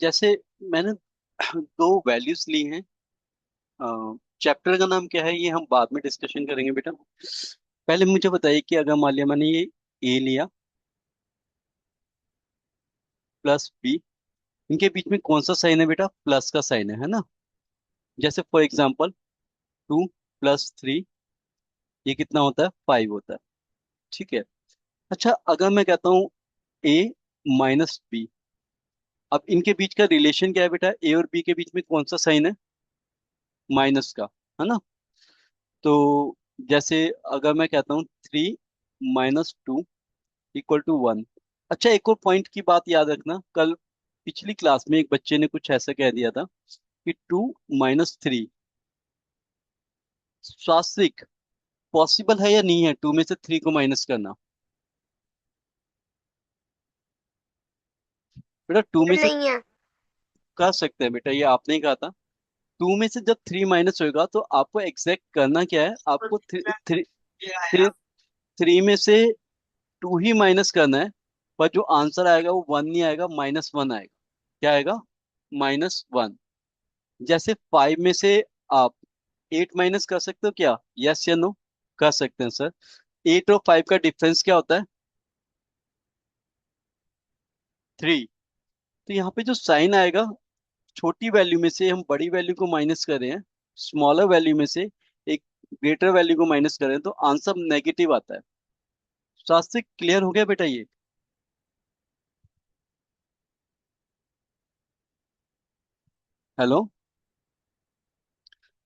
जैसे मैंने दो वैल्यूज ली हैं। चैप्टर का नाम क्या है ये हम बाद में डिस्कशन करेंगे बेटा। पहले मुझे बताइए कि अगर मान लिया मैंने ये ए लिया प्लस बी, इनके बीच में कौन सा साइन है बेटा? प्लस का साइन है ना। जैसे फॉर एग्जांपल 2 + 3, ये कितना होता है? 5 होता है। ठीक है। अच्छा, अगर मैं कहता हूँ A - B, अब इनके बीच का रिलेशन क्या है बेटा? ए और बी के बीच में कौन सा साइन है? माइनस का, है ना। तो जैसे अगर मैं कहता हूँ 3 - 2 = 1। अच्छा, एक और पॉइंट की बात याद रखना, कल पिछली क्लास में एक बच्चे ने कुछ ऐसा कह दिया था कि 2 - 3 स्वास्विक पॉसिबल है या नहीं है 2 में से 3 को माइनस करना? बेटा 2 में से नहीं है। कर सकते हैं बेटा, ये आपने ही कहा था। 2 में से जब 3 माइनस होगा तो आपको एग्जैक्ट करना क्या है? आपको थ्री थ्री थ्री थ्री में से 2 ही माइनस करना है। पर जो आंसर आएगा वो 1 नहीं आएगा, -1 आएगा। क्या आएगा? -1। जैसे 5 में से आप 8 माइनस कर सकते हो क्या? यस या नो? कर सकते हैं सर। 8 और 5 का डिफरेंस क्या होता है? 3। तो यहाँ पे जो साइन आएगा, छोटी वैल्यू में से हम बड़ी वैल्यू को माइनस कर रहे हैं, स्मॉलर वैल्यू में से एक ग्रेटर वैल्यू को माइनस कर रहे हैं, तो आंसर नेगेटिव आता है। शास्त्री क्लियर हो गया बेटा ये? हेलो।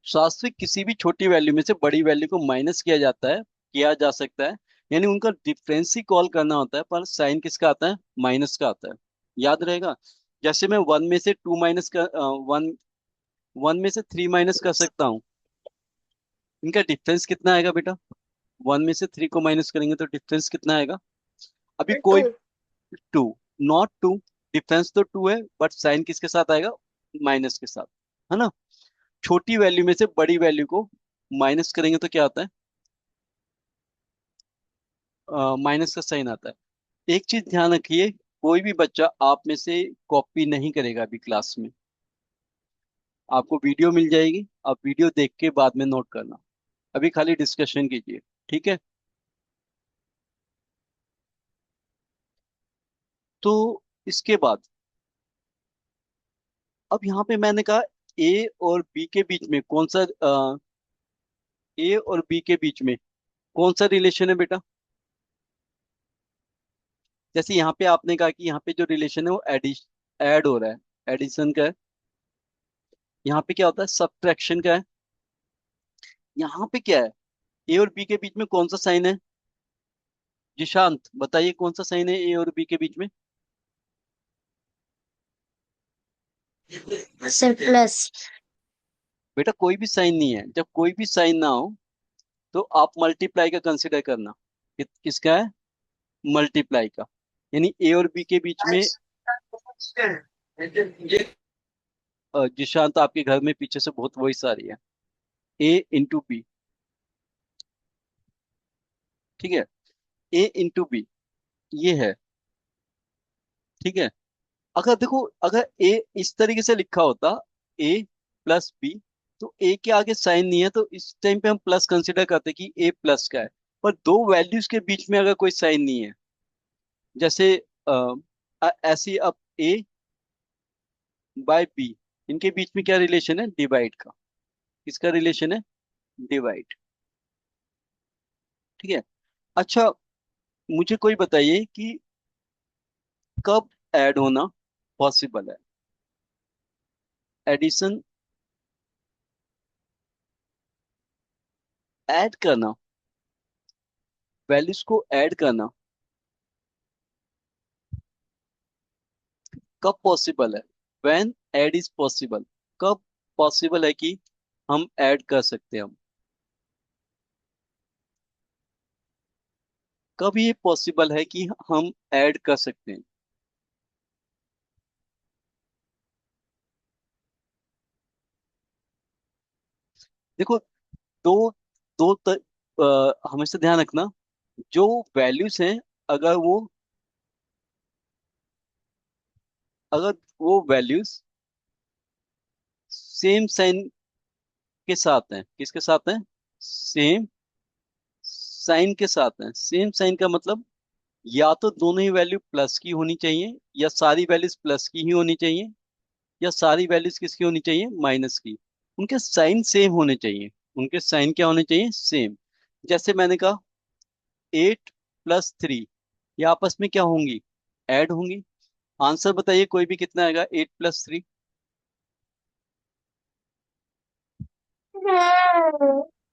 शास्त्री किसी भी छोटी वैल्यू में से बड़ी वैल्यू को माइनस किया जाता है, किया जा सकता है। यानी उनका डिफरेंस ही कॉल करना होता है, पर साइन किसका आता है? माइनस का आता है। याद रहेगा। जैसे मैं 1 में से 2 माइनस कर 1 में से 3 माइनस कर सकता हूँ। इनका डिफरेंस कितना आएगा बेटा? 1 में से 3 को माइनस करेंगे तो डिफरेंस कितना आएगा? अभी टू। कोई 2, नॉट 2। डिफरेंस तो 2 है, बट साइन किसके साथ आएगा? माइनस के साथ, है ना। छोटी वैल्यू में से बड़ी वैल्यू को माइनस करेंगे तो क्या आता है? माइनस का साइन आता है। एक चीज ध्यान रखिए, कोई भी बच्चा आप में से कॉपी नहीं करेगा अभी क्लास में। आपको वीडियो मिल जाएगी, आप वीडियो देख के बाद में नोट करना। अभी खाली डिस्कशन कीजिए। ठीक है। तो इसके बाद अब यहाँ पे मैंने कहा ए और बी के बीच में कौन सा ए और बी के बीच में कौन सा रिलेशन है बेटा? जैसे यहाँ पे आपने कहा कि यहाँ पे जो रिलेशन है वो ऐड हो रहा है, एडिशन का है। यहाँ पे क्या होता है? सब्ट्रैक्शन का है। यहाँ पे क्या है? ए और बी के बीच में कौन सा साइन है? जिशांत बताइए, कौन सा साइन है ए और बी के बीच में? Sir plus. बेटा कोई भी साइन नहीं है। जब कोई भी साइन ना हो तो आप मल्टीप्लाई का कंसिडर करना। किसका है? मल्टीप्लाई का। यानी ए और बी के बीच में जिशांत आपके घर में पीछे से बहुत वॉइस आ रही है। A × B। ठीक है। A × B ये है। ठीक है। अगर देखो, अगर ए इस तरीके से लिखा होता, A + B, तो ए के आगे साइन नहीं है तो इस टाइम पे हम प्लस कंसिडर करते कि ए प्लस का है। पर दो वैल्यूज के बीच में अगर कोई साइन नहीं है, जैसे ऐसी, अब A/B, इनके बीच में क्या रिलेशन है? डिवाइड का। किसका रिलेशन है? डिवाइड। ठीक है। अच्छा, मुझे कोई बताइए कि कब ऐड होना पॉसिबल है? एडिशन, ऐड करना, वैल्यूज को ऐड करना कब पॉसिबल है? When add is possible. कब पॉसिबल है कि हम ऐड कर सकते हैं? हम कब ये पॉसिबल है कि हम ऐड कर सकते हैं? देखो, दो दो हमेशा ध्यान रखना, जो वैल्यूज हैं, अगर वो अगर वो वैल्यूज सेम साइन के साथ हैं, किसके साथ हैं? सेम साइन के साथ हैं। सेम साइन का मतलब या तो दोनों ही वैल्यू प्लस की होनी चाहिए, या सारी वैल्यूज प्लस की ही होनी चाहिए, या सारी वैल्यूज किसकी होनी चाहिए? माइनस की। उनके साइन सेम होने चाहिए। उनके साइन क्या होने चाहिए? सेम। जैसे मैंने कहा 8 + 3, ये आपस में क्या होंगी? ऐड होंगी। आंसर बताइए कोई भी, कितना आएगा 8 + 3?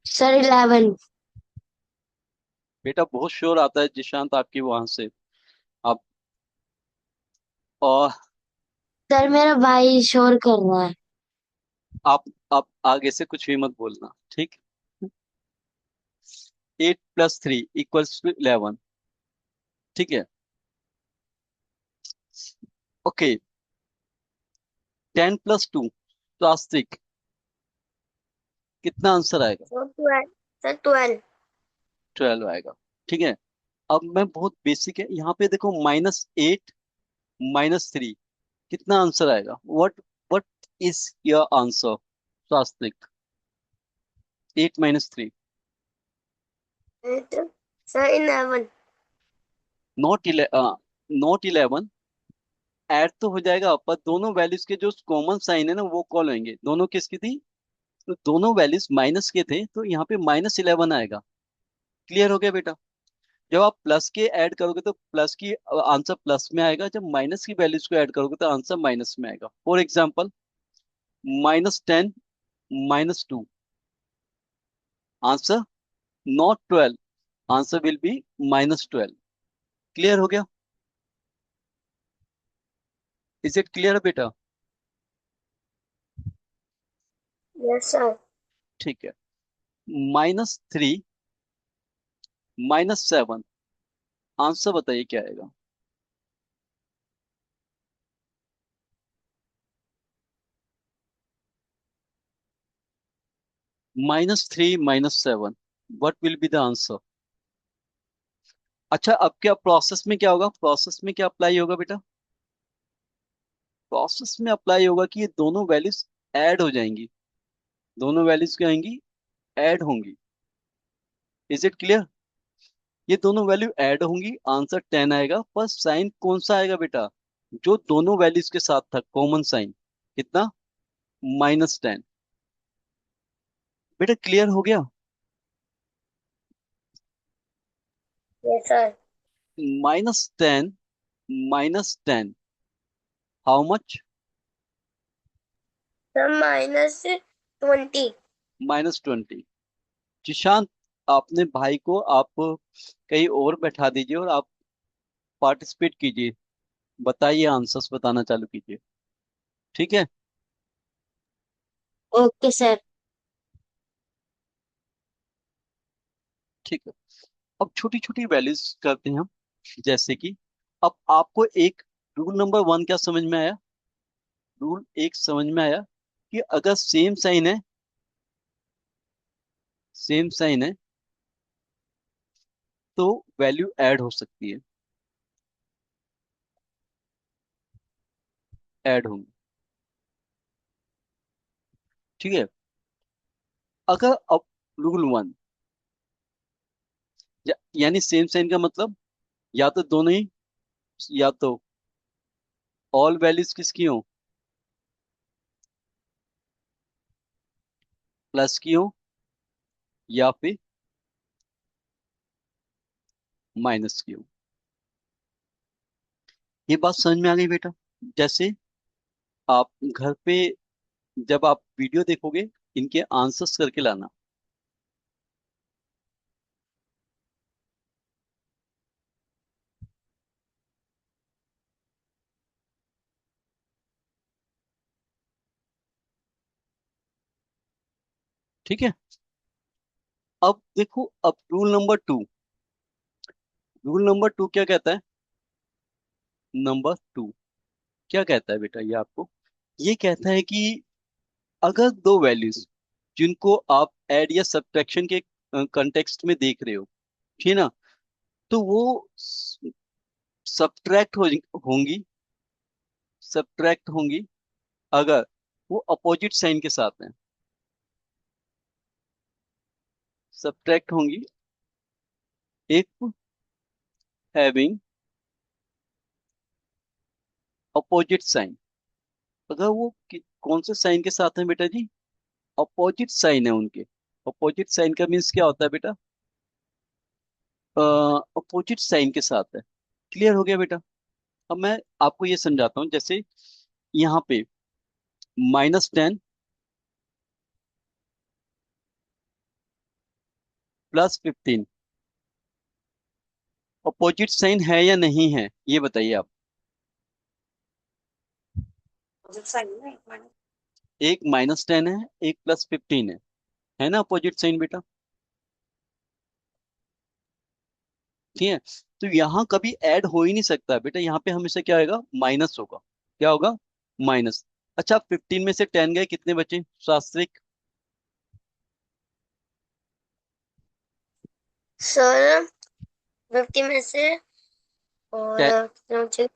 सर 11। बेटा बहुत शोर आता है जिशांत आपकी वहां से। आप और सर मेरा भाई शोर कर रहा है। आप आगे से कुछ भी मत बोलना, ठीक? 8 + 3 = 11। ठीक है। ओके। 10 + 2, तो आस्तिक कितना आंसर आएगा? सर 12। सर 12। 12 आएगा। ठीक है। अब मैं बहुत बेसिक है यहाँ पे, देखो -8 - 3, कितना आंसर आएगा? What is your answer Swastik? 8 - 3। Sir 11। Not 11। Add तो हो जाएगा, पर दोनों वैल्यूज के जो कॉमन साइन है ना, वो कॉल होंगे। दोनों किसकी थी? तो दोनों वैल्यूज माइनस के थे, तो यहाँ पे -11 आएगा। क्लियर हो गया बेटा? जब आप प्लस के ऐड करोगे तो प्लस की आंसर प्लस में आएगा, जब माइनस की वैल्यूज को ऐड करोगे तो आंसर माइनस में आएगा। For example -10 - 2, answer not 12, answer will be -12। Clear हो गया? इज इट क्लियर बेटा? Yes sir. ठीक है। -3 - 7, आंसर बताइए क्या आएगा? -3 - 7, what will be the answer? अच्छा, अब क्या प्रोसेस में क्या होगा? प्रोसेस में क्या अप्लाई होगा बेटा? प्रोसेस में अप्लाई होगा कि ये दोनों वैल्यूज ऐड हो जाएंगी। दोनों वैल्यूज क्या आएंगी? ऐड होंगी। Is it clear? ये दोनों वैल्यू ऐड होंगी, आंसर 10 आएगा। पर साइन कौन सा आएगा बेटा? जो दोनों वैल्यूज के साथ था, कॉमन साइन। कितना? -10। बेटा क्लियर हो गया? Yes sir. -10 - 10, how much? Sir -20। -20। Jishant, अपने भाई को आप कहीं और बैठा दीजिए और आप पार्टिसिपेट कीजिए। बताइए, आंसर्स बताना चालू कीजिए। ठीक है। Okay sir. ठीक है। अब छोटी छोटी वैल्यूज करते हैं हम। जैसे कि अब आपको एक रूल नंबर 1 क्या समझ में आया? रूल एक समझ में आया कि अगर सेम साइन है, सेम साइन है, तो वैल्यू ऐड हो सकती है। ऐड होंगी। ठीक है। अगर अब रूल 1, यानी सेम साइन का मतलब या तो दोनों ही, या तो ऑल वैल्यूज किसकी हो? प्लस की हो, या फिर माइनस की हो। ये बात समझ में आ गई बेटा? जैसे आप घर पे जब आप वीडियो देखोगे, इनके आंसर्स करके लाना। ठीक है। अब देखो, अब रूल नंबर 2 क्या कहता है? नंबर 2 क्या कहता है बेटा? ये आपको ये कहता है कि अगर दो वैल्यूज जिनको आप ऐड या सब्ट्रैक्शन के कंटेक्स्ट में देख रहे हो, ठीक है ना, तो वो सब्ट्रैक्ट होंगी, सब्ट्रैक्ट होंगी अगर वो अपोजिट साइन के साथ हैं। सब्ट्रैक्ट होंगी इफ हैविंग अपोजिट साइन। अगर वो कौन से साइन के साथ हैं बेटा जी? अपोजिट साइन है उनके। अपोजिट साइन का मीन्स क्या होता है बेटा? अपोजिट साइन के साथ है। क्लियर हो गया बेटा? अब मैं आपको ये समझाता हूँ। जैसे यहाँ पे -10 +15 अपोजिट साइन है या नहीं है, ये बताइए आप। एक -10 है, एक +15 है ना अपोजिट साइन बेटा? ठीक है। तो यहाँ कभी ऐड हो ही नहीं सकता बेटा, यहाँ पे हमेशा क्या आएगा? माइनस होगा। क्या होगा? माइनस। अच्छा, 15 में से 10 गए, कितने बचे शास्त्रिक? सर 50 में से और कितना बचे?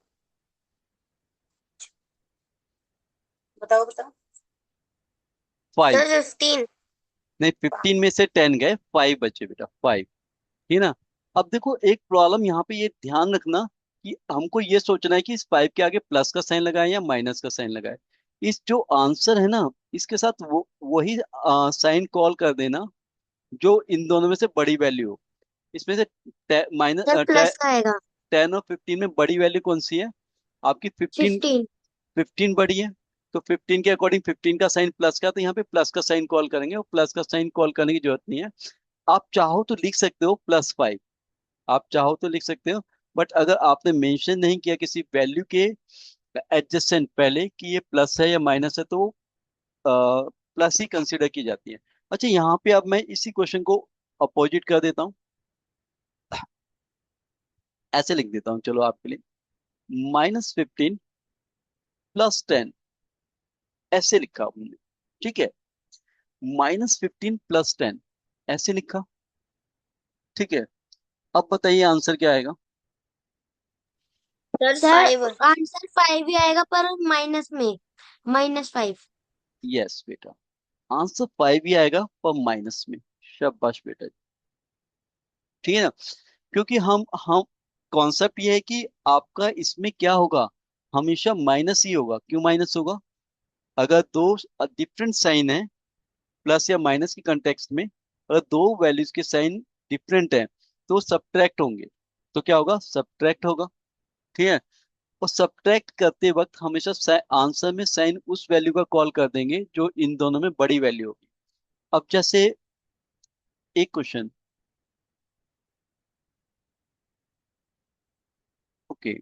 बताओ बताओ। 5। सर 15। नहीं, 15 में से 10 गए, 5 बचे बेटा, 5। ठीक है ना? अब देखो एक प्रॉब्लम यहाँ पे, ये ध्यान रखना कि हमको ये सोचना है कि इस 5 के आगे प्लस का साइन लगाए या माइनस का साइन लगाए। इस जो आंसर है ना, इसके साथ वो वही साइन कॉल कर देना जो इन दोनों में से बड़ी वैल्यू हो। इसमें से सर माइनस प्लस का आएगा। 10 और 15 में बड़ी वैल्यू कौन सी है? आपकी 15। 15। 15 बड़ी है, तो 15 के अकॉर्डिंग 15 का साइन प्लस का, तो यहाँ पे प्लस का साइन कॉल करेंगे, और प्लस का साइन कॉल करने की जरूरत नहीं है। आप चाहो तो लिख सकते हो +5, आप चाहो तो लिख सकते हो। बट अगर आपने मेंशन नहीं किया किसी वैल्यू के एडजेसेंट पहले कि ये प्लस है या माइनस है, तो प्लस ही कंसिडर की जाती है। अच्छा, यहाँ पे अब मैं इसी क्वेश्चन को अपोजिट कर देता हूँ। ऐसे लिख देता हूँ चलो आपके लिए। -15 +10, ऐसे लिखा हमने। ठीक है, -15 +10 ऐसे लिखा। ठीक है, अब बताइए आंसर क्या आएगा? Sir sir 5। आंसर 5 ही आएगा पर माइनस में। -5। यस बेटा, आंसर 5 ही आएगा पर माइनस में। शाबाश बेटा। ठीक है ना? क्योंकि हम कॉन्सेप्ट ये है कि आपका इसमें क्या होगा, हमेशा माइनस ही होगा। क्यों माइनस होगा? अगर दो डिफरेंट साइन है, प्लस या माइनस के कंटेक्स्ट में, अगर दो वैल्यूज के साइन डिफरेंट है तो सब्ट्रैक्ट होंगे। तो क्या होगा? सब्ट्रैक्ट होगा। ठीक है। और सब्ट्रैक्ट करते वक्त हमेशा आंसर में साइन उस वैल्यू का कॉल कर देंगे जो इन दोनों में बड़ी वैल्यू होगी। अब जैसे एक क्वेश्चन, ओके,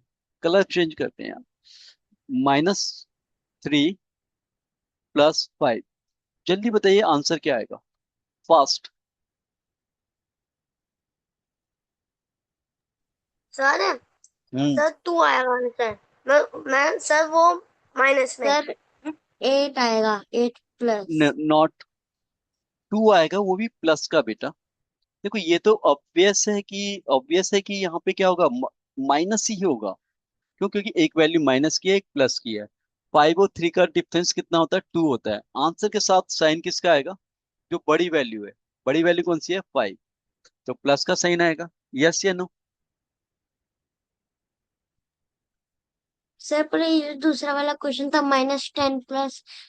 कलर चेंज करते हैं। -3 +5, जल्दी बताइए आंसर क्या आएगा? फास्ट। सर हम्म। सर 2 आएगा आंसर। मैं सर वो माइनस में। सर 8 आएगा, 8 प्लस। नॉट 2 आएगा, वो भी प्लस का बेटा। देखो ये तो ऑब्वियस है कि यहाँ पे क्या होगा? माइनस ही होगा। क्यों? क्योंकि एक वैल्यू माइनस की है, एक प्लस की है। 5 और 3 का डिफरेंस कितना होता है? 2 होता है। आंसर के साथ साइन किसका आएगा? जो बड़ी वैल्यू है। बड़ी वैल्यू कौन सी है? 5। तो प्लस का साइन आएगा। यस या नो? सर पर ये जो दूसरा वाला क्वेश्चन था -10 +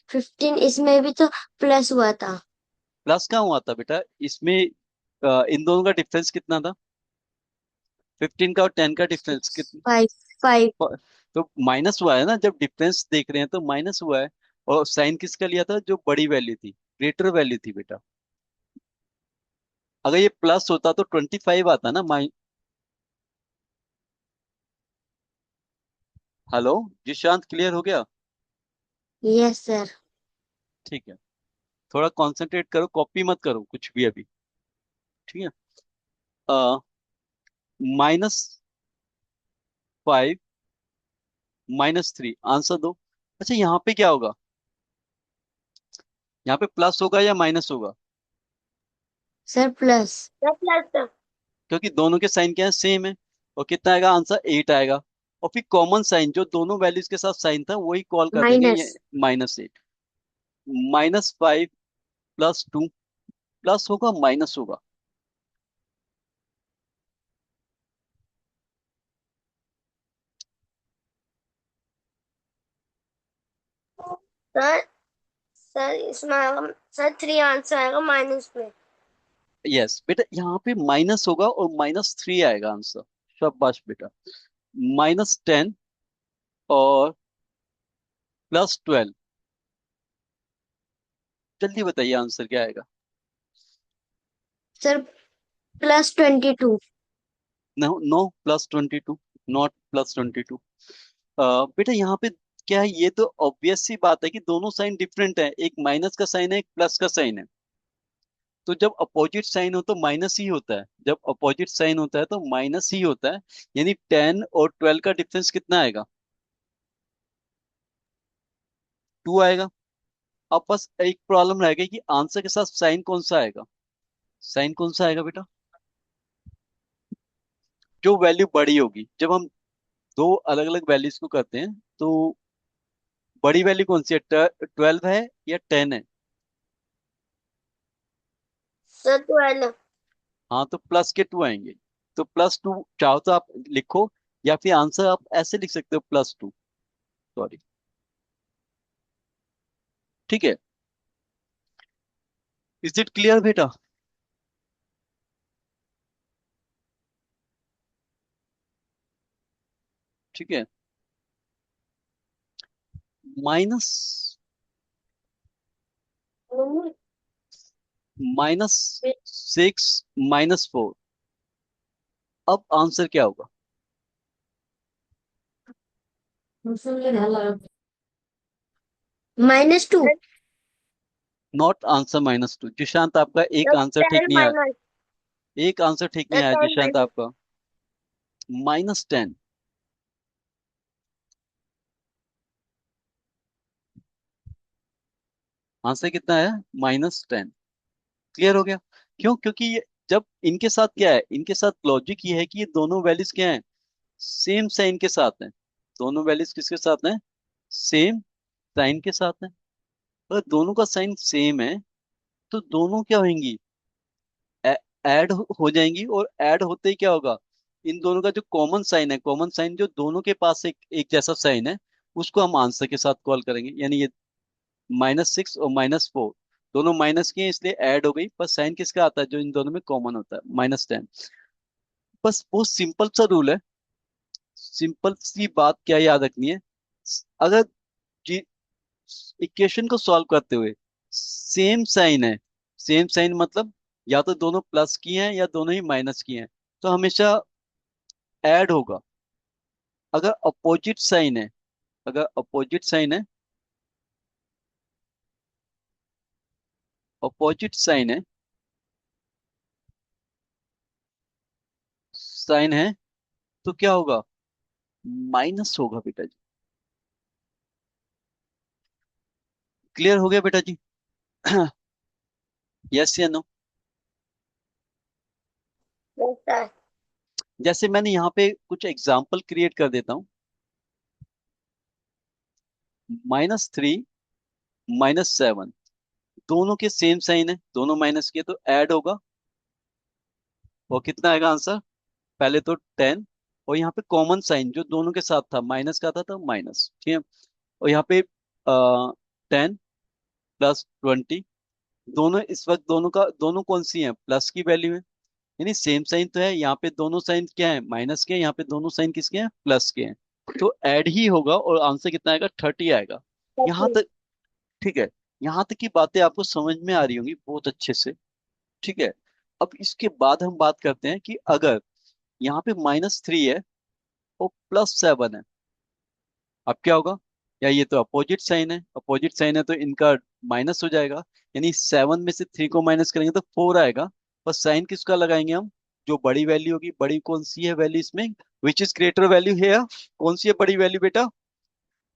15, इसमें भी तो प्लस हुआ था। प्लस का हुआ था बेटा इसमें। इन दोनों का डिफरेंस कितना था? 15 का और 10 का डिफरेंस कितना? 5 5। तो माइनस हुआ है ना, जब डिफरेंस देख रहे हैं तो माइनस हुआ है। और साइन किसका लिया था? जो बड़ी वैल्यू थी, ग्रेटर वैल्यू थी बेटा। अगर ये प्लस होता तो 25 आता ना हेलो जिशांत, क्लियर हो गया? Yes sir. ठीक है, थोड़ा कंसंट्रेट करो, कॉपी मत करो कुछ भी अभी। ठीक है। -5 -3, आंसर दो। अच्छा, यहाँ पे क्या होगा? यहाँ पे प्लस होगा या माइनस होगा? Sir plus. Sir plus. क्योंकि दोनों के साइन क्या है? सेम है। और कितना आएगा आंसर? 8 आएगा। और फिर कॉमन साइन जो दोनों वैल्यूज के साथ साइन था वही कॉल कर देंगे ये माइनस। -8। -5 + 2 प्लस होगा माइनस होगा। सर सर इसमें आएगा, सर 3 आंसर आएगा माइनस में। यस बेटा, यहाँ पे माइनस होगा और -3 आएगा आंसर। शाबाश बेटा। -10 और +12। जल्दी बताइए आंसर क्या आएगा। सर +22। No no, +22, not +22। बेटा यहाँ पे क्या है, ये तो ऑब्वियस सी बात है कि दोनों साइन डिफरेंट है, एक माइनस का साइन है एक प्लस का साइन है। तो जब अपोजिट साइन हो तो माइनस ही होता है, जब अपोजिट साइन होता है तो माइनस ही होता है। यानी 10 और 12 का डिफरेंस कितना आएगा? 2 आएगा। अब बस एक प्रॉब्लम रह गई कि आंसर के साथ साइन कौन सा आएगा। साइन कौन सा आएगा बेटा? जो वैल्यू बड़ी होगी, जब हम दो अलग अलग वैल्यूज को करते हैं तो बड़ी वैल्यू कौन सी है? 12 है या 10 है? सर 12। हाँ, तो प्लस के 2 आएंगे। तो +2 चाहो तो आप लिखो, या फिर आंसर आप ऐसे लिख सकते हो +2। सॉरी। ठीक है। इज इट क्लियर बेटा? ठीक है। माइनस -6 -4। अब आंसर क्या होगा? -2। Not answer -2। जिशांत आपका एक सर आंसर ठीक 10 नहीं आया। माइनस। एक आंसर ठीक नहीं सर आया 10 जिशांत माइनस। आपका। -10। आंसर कितना है? -10। क्लियर हो गया? क्यों? क्योंकि ये जब इनके साथ क्या है, इनके साथ लॉजिक ये है कि ये दोनों वैल्यूज क्या है, सेम साइन के साथ हैं। दोनों वैल्यूज किसके साथ हैं? सेम साइन के साथ हैं। अगर दोनों का साइन सेम है तो दोनों क्या होंगी? ऐड हो जाएंगी, और ऐड होते ही क्या होगा, इन दोनों का जो कॉमन साइन है, कॉमन साइन जो दोनों के पास एक जैसा साइन है, उसको हम आंसर के साथ कॉल करेंगे। यानी ये -6 और -4 दोनों माइनस के हैं इसलिए ऐड हो गई, पर साइन किसका आता है जो इन दोनों में कॉमन होता है? -10। बस बहुत सिंपल सा रूल है। सिंपल सी बात क्या याद रखनी है, अगर जी इक्वेशन को सॉल्व करते हुए सेम साइन है, सेम साइन मतलब या तो दोनों प्लस की हैं या दोनों ही माइनस की हैं, तो हमेशा ऐड होगा। अगर अपोजिट साइन है, अगर अपोजिट साइन है, अपोजिट साइन है, साइन है, तो क्या होगा? माइनस होगा बेटा जी। क्लियर हो गया बेटा जी? यस या नो? सर जैसे मैंने यहाँ पे कुछ एग्जाम्पल क्रिएट कर देता हूँ। -3 -7 दोनों के सेम साइन है, दोनों माइनस के, तो ऐड होगा। वो कितना आएगा आंसर? पहले तो 10, और यहाँ पे कॉमन साइन जो दोनों के साथ था, माइनस का था तो माइनस, ठीक है। और यहाँ पे 10 + 20, दोनों इस वक्त दोनों का दोनों कौन सी है, प्लस की वैल्यू है। यानी सेम साइन तो है, यहाँ पे दोनों साइन क्या है, माइनस के हैं, यहाँ पे दोनों साइन किसके हैं, प्लस के हैं। तो ऐड ही होगा और आंसर कितना आएगा? 30 आएगा। यहाँ तक ठीक है? यहाँ तक की बातें आपको समझ में आ रही होंगी बहुत अच्छे से। ठीक है। अब इसके बाद हम बात करते हैं कि अगर यहाँ पे -3 है और +7 है, अब क्या होगा? या ये तो अपोजिट साइन है, अपोजिट साइन है तो इनका माइनस हो जाएगा। यानी 7 में से 3 को माइनस करेंगे तो 4 आएगा। पर साइन किसका लगाएंगे हम? जो बड़ी वैल्यू होगी, बड़ी कौन सी है वैल्यू इसमें, विच इज ग्रेटर वैल्यू है? कौन सी है बड़ी वैल्यू बेटा?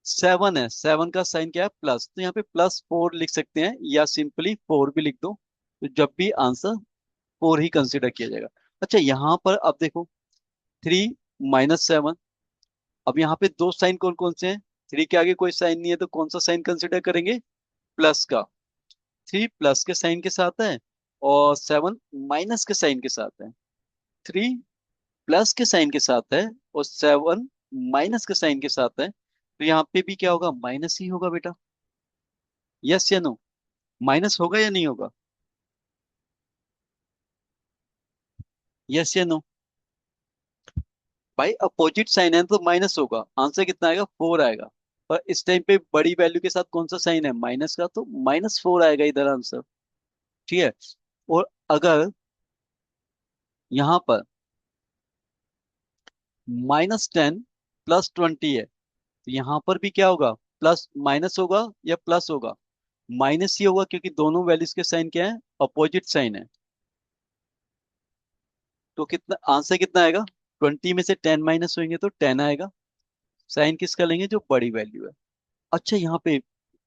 7 है। 7 का साइन क्या है? प्लस, तो यहाँ पे +4 लिख सकते हैं या सिंपली 4 भी लिख दो। तो जब भी आंसर 4 ही कंसिडर किया जाएगा। अच्छा, यहाँ पर अब देखो, 3 -7, अब यहाँ पे दो साइन कौन कौन से हैं? थ्री के आगे कोई साइन नहीं है तो कौन सा साइन कंसिडर करेंगे? प्लस का। थ्री प्लस के साइन के साथ है और सेवन माइनस के साइन के साथ है। थ्री प्लस के साइन के साथ है और सेवन माइनस के साइन के साथ है, तो यहाँ पे भी क्या होगा? माइनस ही होगा बेटा। यस या नो? माइनस होगा या नहीं होगा? यस या नो? भाई अपोजिट साइन है तो माइनस होगा। आंसर कितना आएगा? फोर आएगा। पर इस टाइम पे बड़ी वैल्यू के साथ कौन सा साइन है? माइनस का, तो माइनस फोर आएगा इधर आंसर। ठीक है। और अगर यहाँ पर माइनस टेन प्लस ट्वेंटी है तो यहाँ पर भी क्या होगा? प्लस माइनस होगा या प्लस होगा? माइनस ही होगा, क्योंकि दोनों वैल्यूज के साइन क्या है? अपोजिट साइन है। तो कितना आंसर कितना आएगा? ट्वेंटी में से टेन माइनस होंगे तो टेन आएगा। साइन किसका लेंगे? जो बड़ी वैल्यू है। अच्छा, यहाँ पे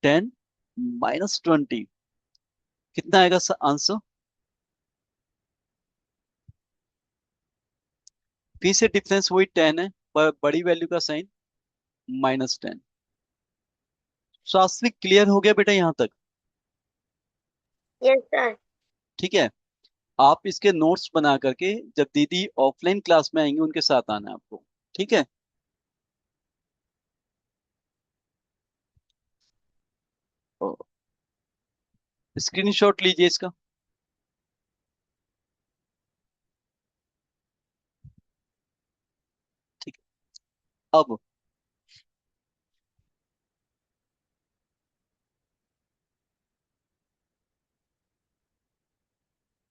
टेन माइनस ट्वेंटी कितना आएगा आंसर? फिर से डिफरेंस वही टेन है, पर बड़ी वैल्यू का साइन माइनस टेन। शास्त्रिक क्लियर हो गया बेटा यहाँ तक? Yes sir. ठीक है। आप इसके नोट्स बना करके जब दीदी ऑफलाइन क्लास में आएंगे उनके साथ आना है आपको। ठीक है। स्क्रीनशॉट लीजिए इसका। ठीक है। अब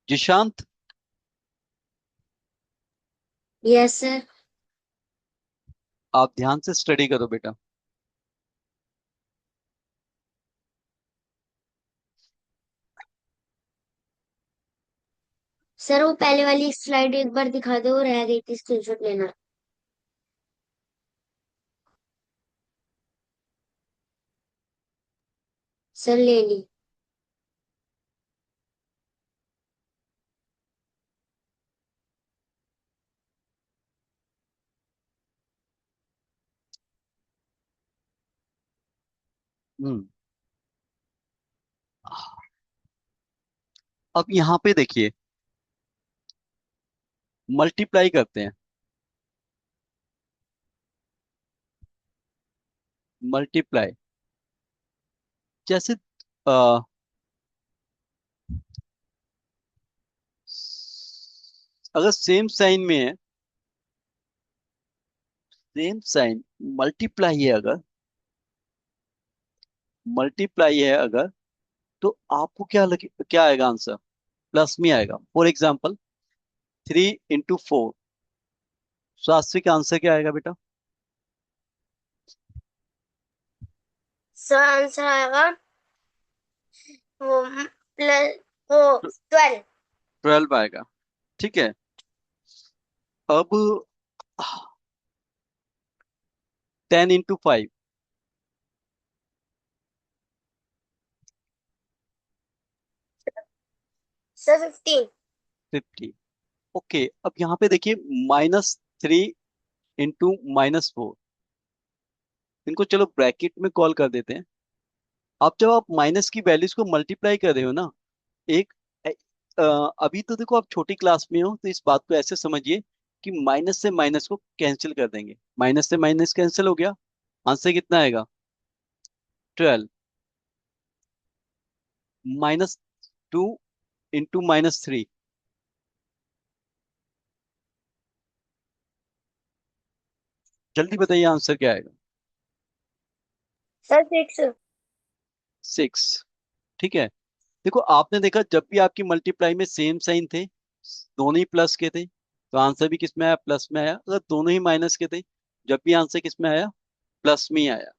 जिशांत, यस सर। आप ध्यान से स्टडी करो बेटा। सर वो पहले वाली स्लाइड एक बार दिखा दो, रह गई थी स्क्रीनशॉट लेना। सर ले ली। हम्म। अब यहाँ पे देखिए, मल्टीप्लाई करते हैं। मल्टीप्लाई जैसे आ, अगर सेम साइन में है, सेम साइन मल्टीप्लाई है अगर, मल्टीप्लाई है अगर, तो आपको क्या लगे, क्या आएगा आंसर? प्लस में आएगा। For example, three into four, Shastri का आंसर क्या आएगा बेटा? सर आंसर आएगा वो प्लस वो 12। ट्वेल्व आएगा। ठीक है। अब ten into five, sir 15। Fifty. Okay, अब यहाँ पे देखिए, minus three into minus four, इनको चलो ब्रैकेट में कॉल कर देते हैं। अब जब आप माइनस की वैल्यूज को मल्टीप्लाई कर रहे हो ना, एक ए- अ, अभी तो देखो आप छोटी क्लास में हो, तो इस बात को ऐसे समझिए कि माइनस से माइनस को कैंसिल कर देंगे। माइनस से माइनस कैंसिल हो गया। आंसर कितना आएगा? Twelve. Minus two into minus three, जल्दी बताइए आंसर क्या आएगा? सर 6। सिक्स। ठीक है। देखो आपने देखा, जब भी आपकी मल्टीप्लाई में सेम साइन थे, दोनों ही प्लस के थे, तो आंसर भी किस में आया? प्लस में आया। अगर दोनों ही माइनस के थे, जब भी आंसर किस में आया? प्लस में ही आया।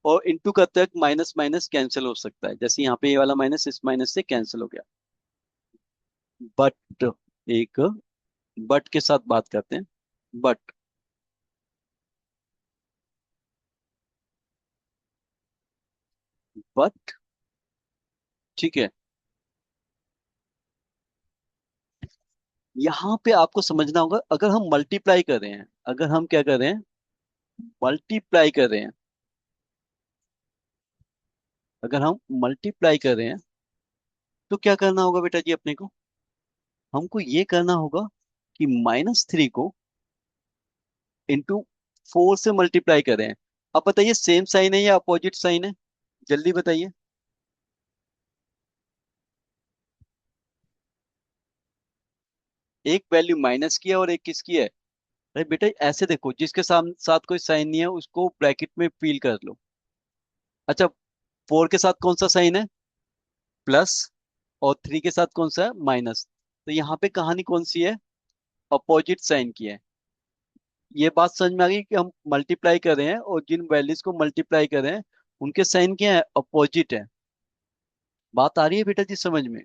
और इंटू का तक माइनस माइनस कैंसिल हो सकता है, जैसे यहाँ पे ये वाला माइनस इस माइनस से कैंसिल हो गया। बट, एक बट के साथ बात करते हैं। बट बट ठीक है, यहाँ पे आपको समझना होगा, अगर हम मल्टीप्लाई कर रहे हैं, अगर हम क्या कर रहे हैं? मल्टीप्लाई कर रहे हैं, अगर हम मल्टीप्लाई कर रहे हैं तो क्या करना होगा बेटा जी अपने को? हमको ये करना होगा कि -3 को इंटू 4 से मल्टीप्लाई कर रहे हैं। अब बताइए सेम साइन है या अपोजिट साइन है? जल्दी बताइए। एक वैल्यू माइनस की है और एक किसकी है? अरे बेटा ऐसे देखो, जिसके साथ कोई साइन नहीं है उसको ब्रैकेट में फील कर लो। अच्छा, 4 के साथ कौन सा साइन है? प्लस। और 3 के साथ कौन सा है? माइनस। तो यहाँ पे कहानी कौन सी है? अपोजिट साइन की है। ये बात समझ में आ गई कि हम मल्टीप्लाई कर रहे हैं और जिन वैल्यूज को मल्टीप्लाई कर रहे हैं उनके साइन क्या है? अपोजिट है। बात आ रही है बेटा जी समझ में?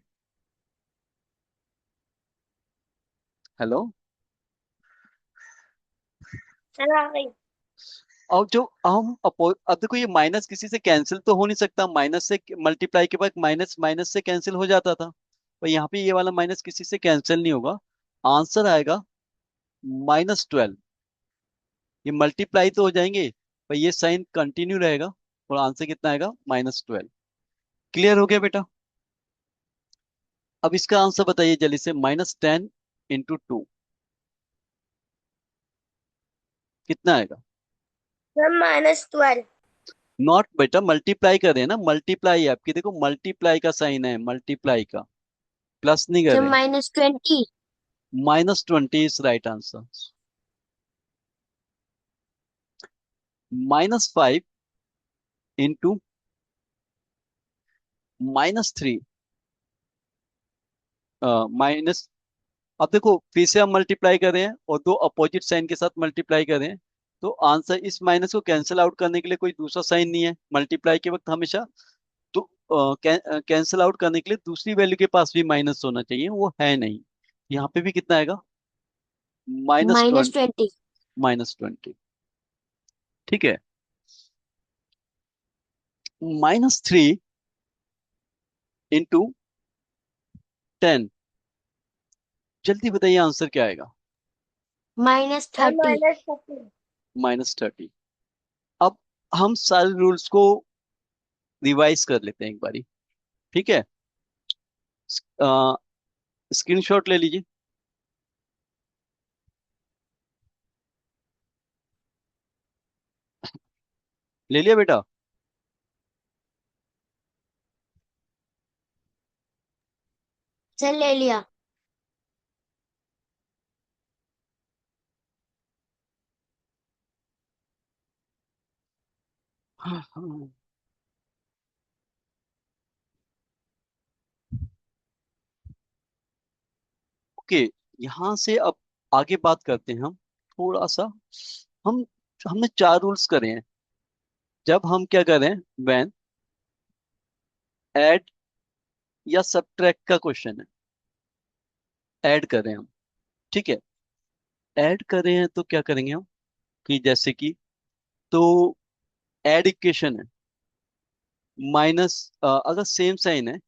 हेलो। चलो आ गई। और जो हम अब देखो ये माइनस किसी से कैंसिल तो हो नहीं सकता, माइनस से मल्टीप्लाई के बाद माइनस माइनस से कैंसिल हो जाता था, पर यहाँ पे ये वाला माइनस किसी से कैंसिल नहीं होगा। आंसर आएगा -12। ये मल्टीप्लाई तो हो जाएंगे पर ये साइन कंटिन्यू रहेगा, और आंसर कितना आएगा? -12। क्लियर हो गया बेटा? अब इसका आंसर बताइए जल्दी से। -10 इंटू 2 कितना आएगा? हम -12। नॉट बेटा, मल्टीप्लाई कर रहे हैं ना, मल्टीप्लाई है आपकी, देखो मल्टीप्लाई का साइन है, मल्टीप्लाई का, प्लस नहीं कर जब रहे हैं। -20। -20 is right answer. -5 into -3 minus. अब देखो फिर से हम मल्टीप्लाई कर रहे हैं और दो अपोजिट साइन के साथ मल्टीप्लाई कर रहे हैं, तो आंसर, इस माइनस को कैंसिल आउट करने के लिए कोई दूसरा साइन नहीं है मल्टीप्लाई के वक्त हमेशा। तो कैंसिल आउट करने के लिए दूसरी वैल्यू के पास भी माइनस होना चाहिए, वो है नहीं। यहाँ पे भी कितना आएगा? माइनस -20। ट्वेंटी -20। ठीक है। -3 इंटू 10, जल्दी बताइए आंसर क्या आएगा? -30। -30। अब हम सारे रूल्स को रिवाइज कर लेते हैं एक बारी। ठीक है। स्क्रीनशॉट ले लीजिए। ले लिया बेटा? चल ले लिया। हाँ हाँ। ओके, यहाँ से अब आगे बात करते हैं हम थोड़ा सा। हम हमने 4 रूल्स करे हैं। जब हम क्या करें, व्हेन ऐड या सब्ट्रैक्ट का क्वेश्चन है, ऐड करें हम, ठीक है, ऐड कर रहे हैं तो क्या करेंगे हम, कि जैसे कि, तो ऐड इक्वेशन है, माइनस, अगर सेम साइन है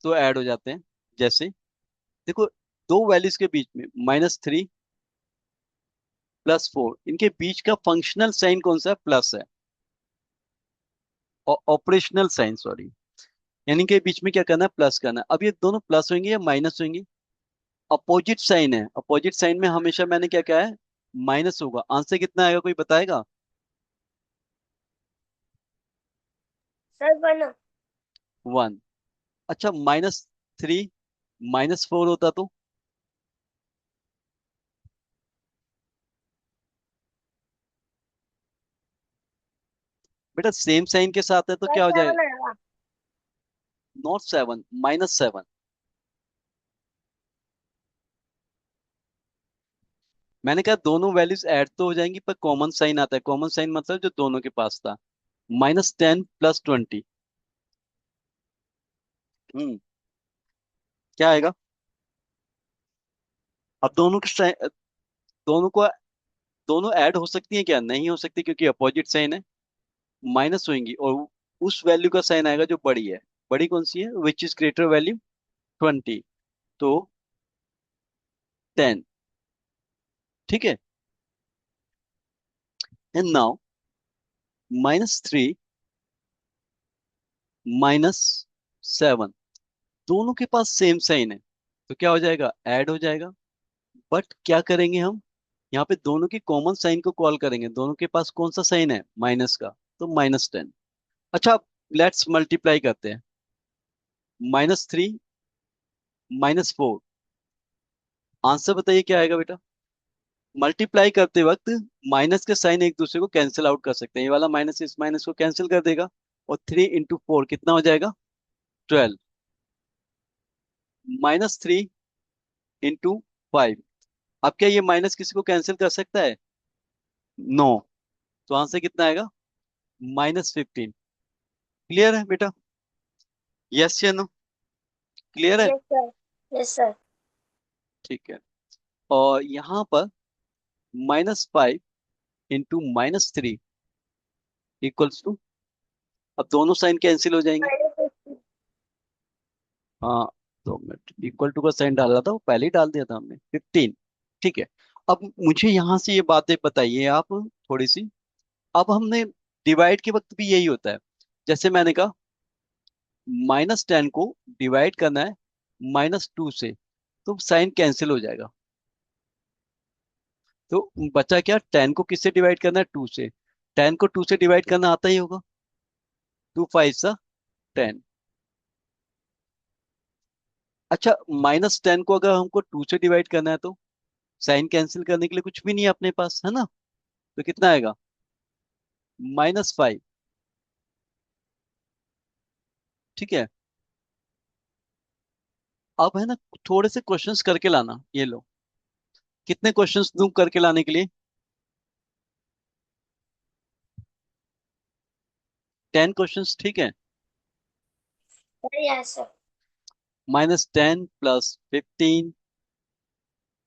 तो ऐड हो जाते हैं। जैसे देखो, दो वैल्यूज के बीच में -3 +4, इनके बीच का फंक्शनल साइन कौन सा है? प्लस है। ऑपरेशनल साइन, सॉरी, यानी कि बीच में क्या करना है? प्लस करना है। अब ये दोनों प्लस होंगे या माइनस होंगे? अपोजिट साइन है, अपोजिट साइन में हमेशा मैंने क्या कहा है? माइनस होगा। आंसर कितना आएगा, कोई बताएगा? सर बनो। 1। अच्छा, -3 -4 होता तो? बेटा सेम साइन के साथ है तो सर क्या हो क्या जाएगा? बनाएगा? नॉट 7, -7। मैंने कहा दोनों वैल्यूज ऐड तो हो जाएंगी पर कॉमन साइन आता है, कॉमन साइन मतलब जो दोनों के पास था। -10 +20। क्या आएगा? अब दोनों को, दोनों ऐड हो सकती हैं क्या? नहीं हो सकती, क्योंकि अपोजिट साइन है, माइनस होंगी, और उस वैल्यू का साइन आएगा जो बड़ी है। बड़ी कौन सी है? Which is greater value? 20। तो 10। ठीक है। एंड नाउ -3 -7 दोनों के पास सेम साइन है, तो क्या हो जाएगा, ऐड हो जाएगा। बट क्या करेंगे हम, यहाँ पे दोनों की कॉमन साइन को कॉल करेंगे, दोनों के पास कौन सा साइन है, माइनस का, तो -10। अच्छा, लेट्स मल्टीप्लाई करते हैं। -3 -4, आंसर बताइए क्या आएगा बेटा। मल्टीप्लाई करते वक्त माइनस के साइन एक दूसरे को कैंसिल आउट कर सकते हैं, ये वाला माइनस इस माइनस को कैंसिल कर देगा, और 3 × 4 कितना हो जाएगा, 12। -3 × 5, अब क्या ये माइनस किसी को कैंसिल कर सकता है, नो। तो आंसर कितना आएगा, -15। क्लियर है बेटा, यस या नो, क्लियर है। Yes sir. Yes sir. ठीक है, और यहाँ पर -5 × -3 इक्वल्स टू, अब दोनों साइन कैंसिल हो जाएंगे। हाँ, 2 मिनट, इक्वल टू का साइन डाल रहा था, वो पहले ही डाल दिया था हमने, 15। ठीक है, अब मुझे यहाँ से ये बातें बताइए आप थोड़ी सी। अब हमने डिवाइड के वक्त भी यही होता है, जैसे मैंने कहा -10 को डिवाइड करना है -2 से, तो साइन कैंसिल हो जाएगा। तो बचा क्या, 10 को किससे डिवाइड करना है, 2 से। 10 को 2 से डिवाइड करना आता ही होगा, 2 5 10। अच्छा, -10 को अगर हमको 2 से डिवाइड करना है तो साइन कैंसिल करने के लिए कुछ भी नहीं है अपने पास, है ना, तो कितना आएगा, -5। ठीक है, अब है ना, थोड़े से क्वेश्चंस करके लाना, ये लो, कितने क्वेश्चंस दूं करके लाने के लिए, 10 क्वेश्चंस, ठीक है। Yes sir. -10 + 15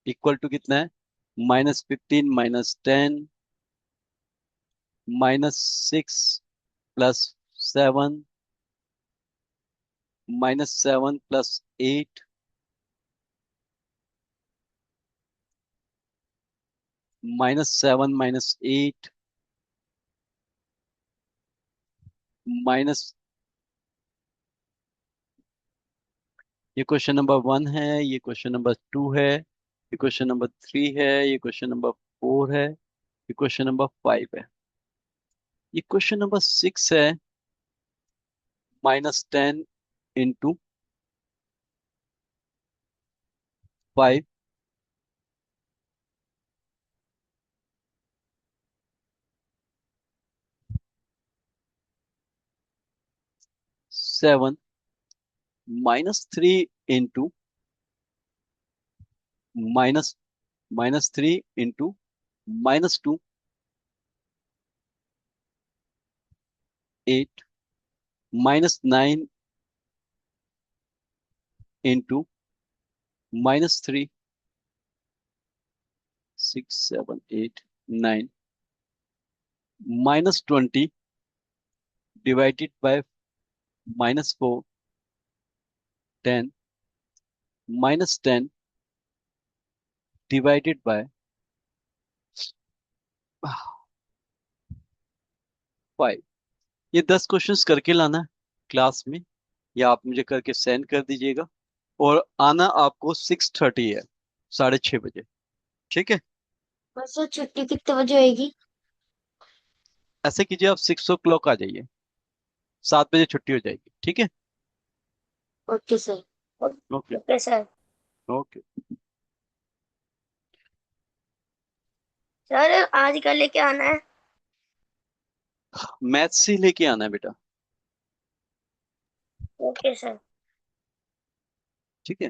इक्वल टू कितना है, -15 -10, -6 + 7, -7 + 8, -7 -8, माइनस, ये क्वेश्चन नंबर 1 है, ये क्वेश्चन नंबर 2 है, ये क्वेश्चन नंबर 3 है, ये क्वेश्चन नंबर 4 है, ये क्वेश्चन नंबर 5 है, ये क्वेश्चन नंबर 6 है, -10 × 5, 7, -3 × minus -3 × -2, 8, -9 × -3, 6 7 8 9, -20 divided by -4, 10, -10 divided by 5। ये 10 क्वेश्चंस करके लाना है क्लास में, या आप मुझे करके सेंड कर दीजिएगा, और आना आपको 6:30 है, 6:30 बजे, ठीक है। बस सर छुट्टी कितने बजे होएगी? ऐसे कीजिए, आप 6 o'clock आ जाइए, 7 बजे छुट्टी हो जाएगी, ठीक है। Okay sir. Okay. Okay sir. Okay. Sir आज का लेके आना है। मैथ से लेके आना है बेटा, ओके सर। ठीक है।